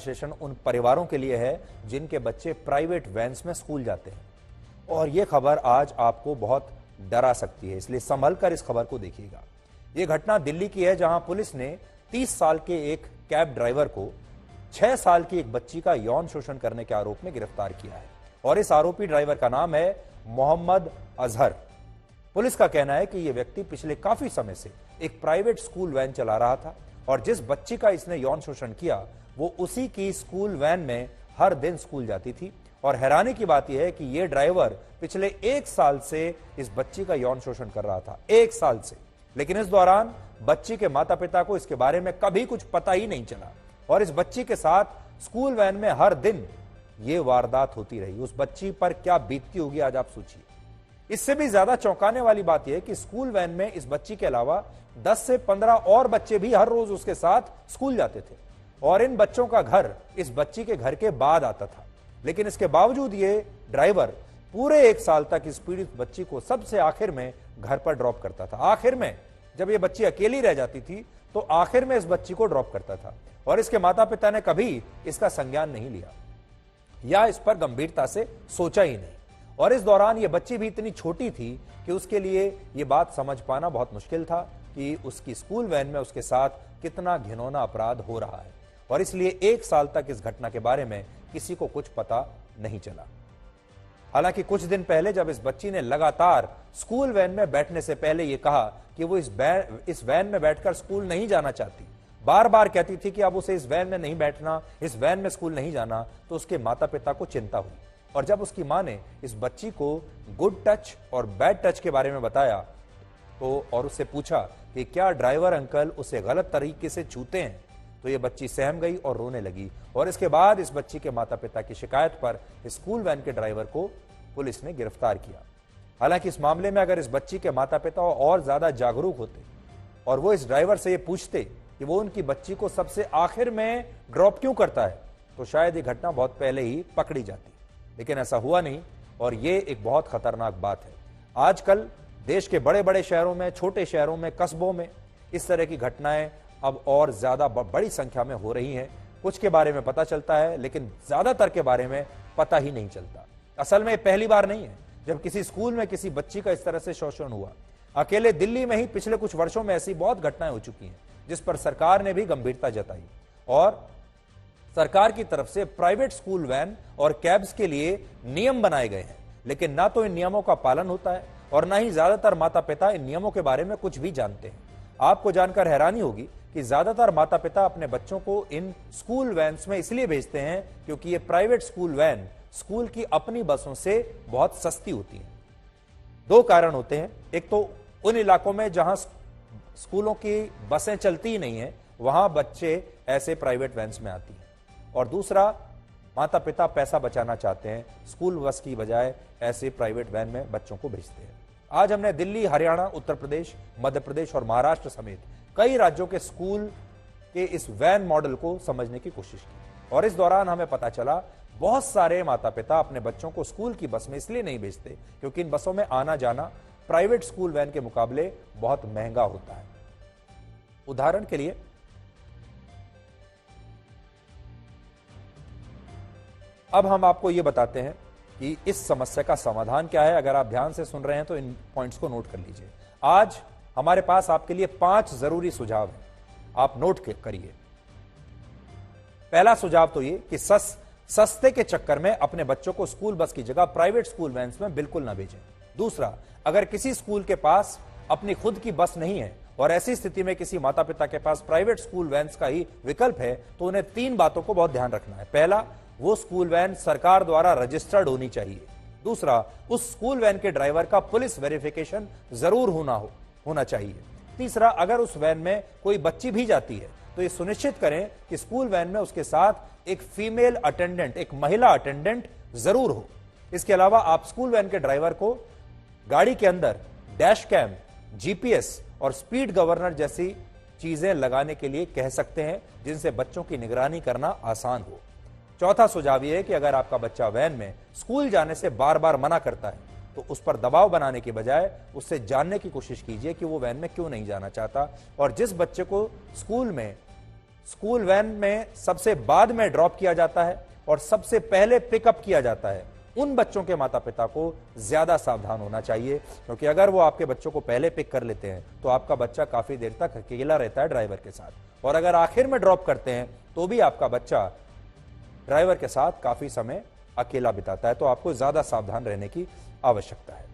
विशेषण उन परिवारों के लिए है जिनके बच्चे प्राइवेट वैन्स में स्कूल जाते हैं। और यह खबर आज आपको बहुत डरा सकती है, इसलिए संभल कर इस खबर को देखिएगा। यह घटना दिल्ली की है, जहां पुलिस ने 30 साल के एक कैब ड्राइवर को 6 साल की एक बच्ची का यौन शोषण करने के आरोप में गिरफ्तार किया है। और इस आरोपी ड्राइवर का नाम है मोहम्मद अजहर। पुलिस का कहना है कि यह व्यक्ति पिछले काफी समय से एक प्राइवेट स्कूल वैन चला रहा था और जिस बच्ची का इसने यौन शोषण किया वो उसी की स्कूल वैन में हर दिन स्कूल जाती थी। और हैरानी की बात यह है कि यह ड्राइवर पिछले 1 साल से इस बच्ची का यौन शोषण कर रहा था, 1 साल से। लेकिन इस दौरान बच्ची के माता पिता को इसके बारे में कभी कुछ पता ही नहीं चला और इस बच्ची के साथ स्कूल वैन में हर दिन ये वारदात होती रही। उस बच्ची पर क्या बीतती होगी आज आप सोचिए। इससे भी ज्यादा चौंकाने वाली बात यह है कि स्कूल वैन में इस बच्ची के अलावा 10 से 15 और बच्चे भी हर रोज उसके साथ स्कूल जाते थे और इन बच्चों का घर इस बच्ची के घर के बाद आता था। लेकिन इसके बावजूद ये ड्राइवर पूरे 1 साल तक इस पीड़ित बच्ची को सबसे आखिर में घर पर ड्रॉप करता था। आखिर में जब ये बच्ची अकेली रह जाती थी तो आखिर में इस बच्ची को ड्रॉप करता था और इसके माता पिता ने कभी इसका संज्ञान नहीं लिया या इस पर गंभीरता से सोचा ही नहीं। और इस दौरान ये बच्ची भी इतनी छोटी थी कि उसके लिए ये बात समझ पाना बहुत मुश्किल था कि उसकी स्कूल वैन में उसके साथ कितना घिनौना अपराध हो रहा है। और इसलिए 1 साल तक इस घटना के बारे में किसी को कुछ पता नहीं चला। हालांकि कुछ दिन पहले जब इस बच्ची ने लगातार स्कूल वैन में बैठने से पहले यह कहा कि वो इस वैन में बैठकर स्कूल नहीं जाना चाहती, बार बार कहती थी कि अब उसे इस वैन में नहीं बैठना, इस वैन में स्कूल नहीं जाना, तो उसके माता पिता को चिंता हुई। और जब उसकी मां ने इस बच्ची को गुड टच और बैड टच के बारे में बताया तो और उससे पूछा कि क्या ड्राइवर अंकल उसे गलत तरीके से छूते हैं, तो ये बच्ची सहम गई और रोने लगी। और इसके बाद इस बच्ची के माता पिता की शिकायत पर स्कूल वैन के ड्राइवर को पुलिस ने गिरफ्तार किया। हालांकि इस मामले में अगर इस बच्ची के माता पिता और ज्यादा जागरूक होते और वो इस ड्राइवर से ये पूछते कि वो उनकी बच्ची को सबसे आखिर में ड्रॉप क्यों करता है, तो शायद ये घटना बहुत पहले ही पकड़ी जाती। लेकिन ऐसा हुआ नहीं और ये एक बहुत खतरनाक बात है। आजकल देश के बड़े बड़े शहरों में, छोटे शहरों में, कस्बों में इस तरह की घटनाएं अब और ज्यादा बड़ी संख्या में हो रही हैं। कुछ के बारे में पता चलता है लेकिन ज्यादातर के बारे में पता ही नहीं चलता। असल में पहली बार नहीं है जब किसी स्कूल में किसी बच्ची का इस तरह से शोषण हुआ। अकेले दिल्ली में ही पिछले कुछ वर्षों में ऐसी बहुत घटनाएं हो चुकी हैं जिस पर सरकार ने भी गंभीरता जताई और सरकार की तरफ से प्राइवेट स्कूल वैन और कैब्स के लिए नियम बनाए गए हैं। लेकिन ना तो इन नियमों का पालन होता है और ना ही ज्यादातर माता पिता इन नियमों के बारे में कुछ भी जानते हैं। आपको जानकर हैरानी होगी कि ज्यादातर माता पिता अपने बच्चों को इन स्कूल वैन्स में इसलिए भेजते हैं क्योंकि ये प्राइवेट स्कूल वैन स्कूल की अपनी बसों से बहुत सस्ती होती है। 2 कारण होते हैं, एक तो उन इलाकों में जहां स्कूलों की बसें चलती ही नहीं है वहां बच्चे ऐसे प्राइवेट वैन्स में आती हैं, और दूसरा माता पिता पैसा बचाना चाहते हैं, स्कूल बस की बजाय ऐसे प्राइवेट वैन में बच्चों को भेजते हैं। आज हमने दिल्ली, हरियाणा, उत्तर प्रदेश, मध्य प्रदेश और महाराष्ट्र समेत कई राज्यों के स्कूल के इस वैन मॉडल को समझने की कोशिश की और इस दौरान हमें पता चला बहुत सारे माता पिता अपने बच्चों को स्कूल की बस में इसलिए नहीं भेजते क्योंकि इन बसों में आना जाना प्राइवेट स्कूल वैन के मुकाबले बहुत महंगा होता है। उदाहरण के लिए अब हम आपको यह बताते हैं कि इस समस्या का समाधान क्या है। अगर आप ध्यान से सुन रहे हैं तो इन पॉइंट्स को नोट कर लीजिए। आज हमारे पास आपके लिए 5 जरूरी सुझाव हैं, आप नोट करिए। पहला सुझाव तो ये कि सस्ते के चक्कर में अपने बच्चों को स्कूल बस की जगह प्राइवेट स्कूल वैन्स में बिल्कुल ना भेजें। दूसरा, अगर किसी स्कूल के पास अपनी खुद की बस नहीं है और ऐसी स्थिति में किसी माता पिता के पास प्राइवेट स्कूल वैन्स का ही विकल्प है तो उन्हें 3 बातों को बहुत ध्यान रखना है। पहला, वो स्कूल वैन सरकार द्वारा रजिस्टर्ड होनी चाहिए। दूसरा, उस स्कूल वैन के ड्राइवर का पुलिस वेरिफिकेशन जरूर होना चाहिए। तीसरा, अगर उस वैन में कोई बच्ची भी जाती है तो ये सुनिश्चित करें कि स्कूल वैन में उसके साथ एक फीमेल अटेंडेंट, एक महिला अटेंडेंट जरूर हो। इसके अलावा आप स्कूल वैन के ड्राइवर को गाड़ी के अंदर डैश कैम, जीपीएस और स्पीड गवर्नर जैसी चीजें लगाने के लिए कह सकते हैं जिनसे बच्चों की निगरानी करना आसान हो। चौथा सुझाव यह है कि अगर आपका बच्चा वैन में स्कूल जाने से बार बार मना करता है तो उस पर दबाव बनाने के बजाय उससे जानने की कोशिश कीजिए कि वो वैन में क्यों नहीं जाना चाहता। और जिस बच्चे को स्कूल में स्कूल वैन में सबसे बाद में ड्रॉप किया जाता है और सबसे पहले पिकअप किया जाता है, उन बच्चों के माता पिता को ज्यादा सावधान होना चाहिए, क्योंकि अगर वो आपके बच्चों को पहले पिक कर लेते हैं तो आपका बच्चा काफी देर तक अकेला रहता है ड्राइवर के साथ, और अगर आखिर में ड्रॉप करते हैं तो भी आपका बच्चा ड्राइवर के साथ काफी समय अकेला बिताता है। तो आपको ज्यादा सावधान रहने की आवश्यकता है।